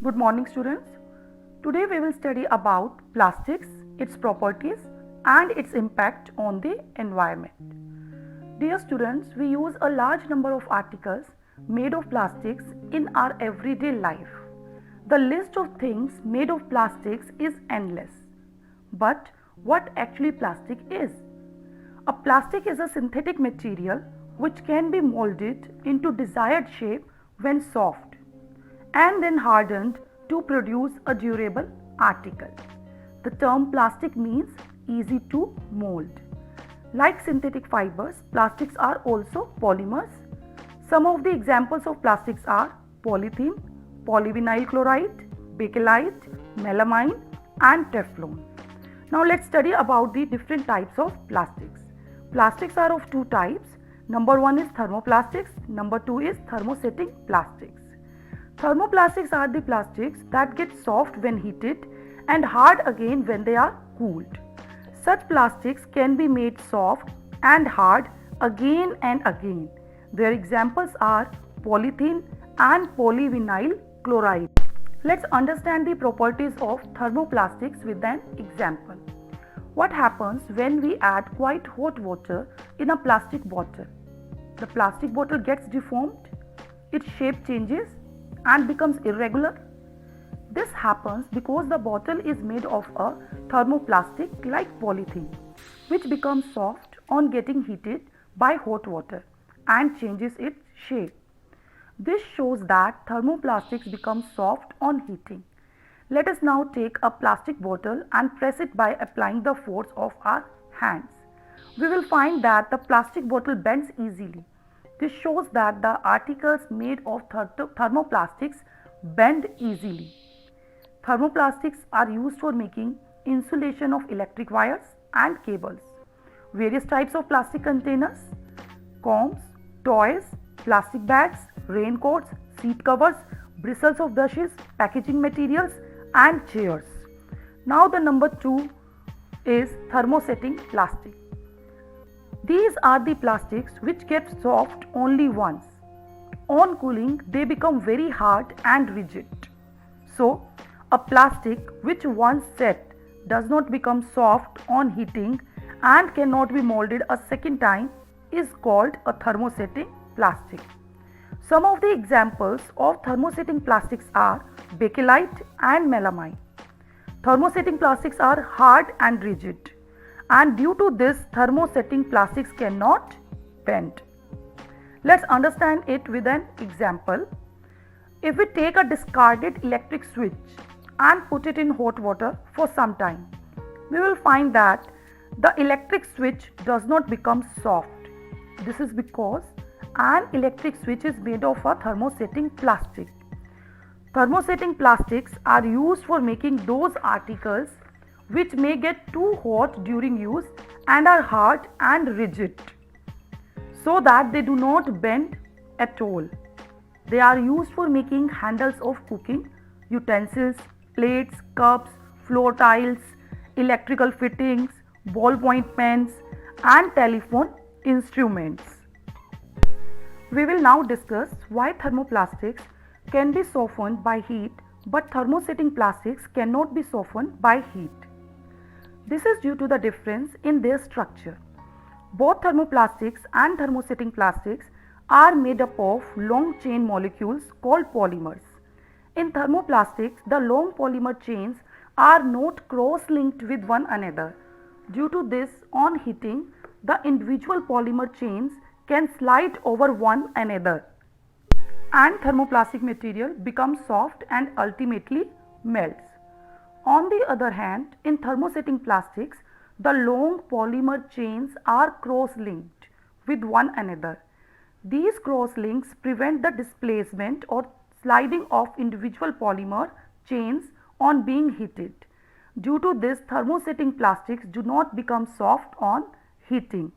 Good morning, students. Today we will study about plastics, its properties and its impact on the environment. Dear students, we use a large number of articles made of plastics in our everyday life. The list of things made of plastics is endless. But what actually plastic is? A plastic is a synthetic material which can be molded into desired shape when soft and then hardened to produce a durable article. The term plastic means easy to mold. Like synthetic fibers, plastics are also polymers. Some of the examples of plastics are polythene, polyvinyl chloride, bakelite, melamine and Teflon. Now let's study about the different types of plastics. Plastics are of two types. Number one is thermoplastics, number two is thermosetting plastics. Thermoplastics are the plastics that get soft when heated and hard again when they are cooled. Such plastics can be made soft and hard again and again. Their examples are polythene and polyvinyl chloride. Let's understand the properties of thermoplastics with an example. What happens when we add quite hot water in a plastic bottle? The plastic bottle gets deformed, its shape changes and becomes irregular. This happens because the bottle is made of a thermoplastic like polythene, which becomes soft on getting heated by hot water and changes its shape. This shows that thermoplastics become soft on heating. Let us now take a plastic bottle and press it by applying the force of our hands. We will find that the plastic bottle bends easily. This shows that the articles made of thermoplastics bend easily. Thermoplastics are used for making insulation of electric wires and cables. Various types of plastic containers, combs, toys, plastic bags, raincoats, seat covers, bristles of brushes, packaging materials and chairs. Now the number 2 is thermosetting plastic. These are the plastics which get soft only once. On cooling, they become very hard and rigid. So, a plastic which once set does not become soft on heating and cannot be molded a second time is called a thermosetting plastic. Some of the examples of thermosetting plastics are bakelite and melamine. Thermosetting plastics are hard and rigid, and due to this thermosetting plastics cannot bend. Let's understand it with an example. If we take a discarded electric switch and put it in hot water for some time, we will find that the electric switch does not become soft. This is because an electric switch is made of a thermosetting plastic. Thermosetting plastics are used for making those articles which may get too hot during use and are hard and rigid, so that they do not bend at all. They are used for making handles of cooking utensils, plates, cups, floor tiles, electrical fittings, ballpoint pens and telephone instruments. We will now discuss why thermoplastics can be softened by heat but thermosetting plastics cannot be softened by heat. This is due to the difference in their structure. Both thermoplastics and thermosetting plastics are made up of long chain molecules called polymers. In thermoplastics, the long polymer chains are not cross-linked with one another. Due to this, on heating, the individual polymer chains can slide over one another and thermoplastic material becomes soft and ultimately melts. On the other hand, in thermosetting plastics, the long polymer chains are cross-linked with one another. These cross-links prevent the displacement or sliding of individual polymer chains on being heated. Due to this, thermosetting plastics do not become soft on heating.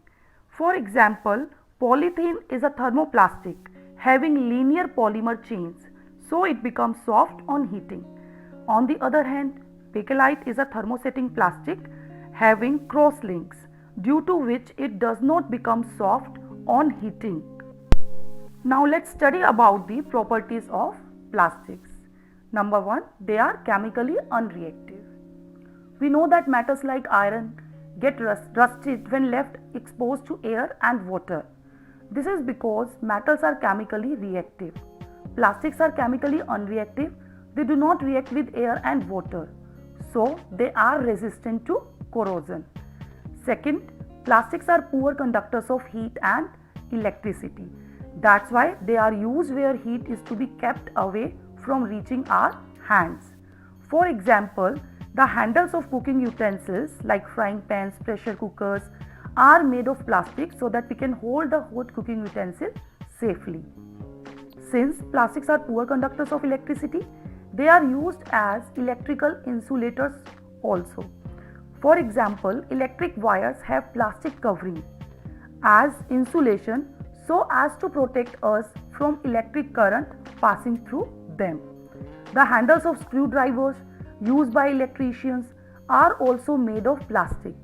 For example, polythene is a thermoplastic having linear polymer chains, so it becomes soft on heating. On the other hand, bakelite is a thermosetting plastic having cross links, due to which it does not become soft on heating. Now let's study about the properties of plastics. Number 1, they are chemically unreactive. We know that metals like iron get rusted when left exposed to air and water. This is because metals are chemically reactive. Plastics are chemically unreactive. They do not react with air and water, so they are resistant to corrosion. Second, plastics are poor conductors of heat and electricity. That's why they are used where heat is to be kept away from reaching our hands. For example, the handles of cooking utensils like frying pans, pressure cookers are made of plastic so that we can hold the hot cooking utensil safely. Since plastics are poor conductors of electricity, they are used as electrical insulators also. For example, electric wires have plastic covering as insulation so as to protect us from electric current passing through them. The handles of screwdrivers used by electricians are also made of plastic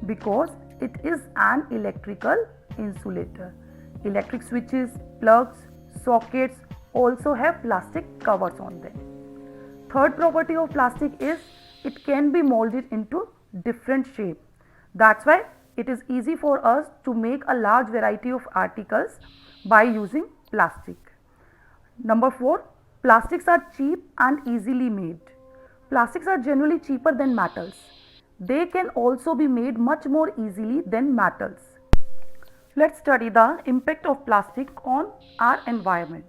because it is an electrical insulator. Electric switches, plugs, sockets also have plastic covers on them. Third property of plastic is it can be molded into different shape. That's why it is easy for us to make a large variety of articles by using plastic. Number 4, plastics are cheap and easily made. Plastics are generally cheaper than metals. They can also be made much more easily than metals. Let's study the impact of plastic on our environment.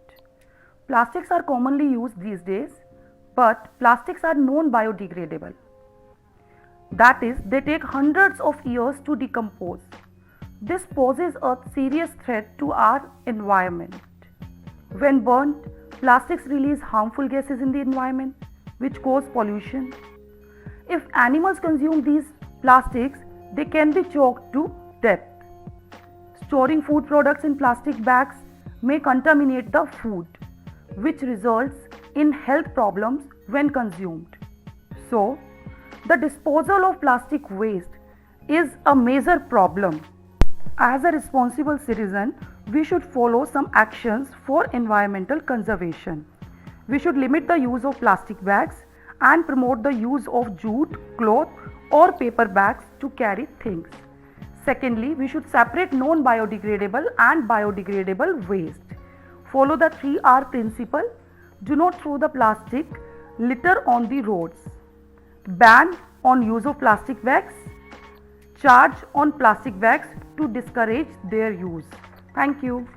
Plastics are commonly used these days, but plastics are non-biodegradable. That is, they take hundreds of years to decompose. This poses a serious threat to our environment. When burnt, plastics release harmful gases in the environment, which cause pollution. If animals consume these plastics, they can be choked to death. Storing food products in plastic bags may contaminate the food, which results in health problems when consumed. So, the disposal of plastic waste is a major problem. As a responsible citizen, we should follow some actions for environmental conservation. We should limit the use of plastic bags and promote the use of jute, cloth or paper bags to carry things. Secondly, we should separate non-biodegradable and biodegradable waste. Follow the 3R principle. Do not throw the plastic litter on the roads. Ban on use of plastic bags. Charge on plastic bags to discourage their use. Thank you.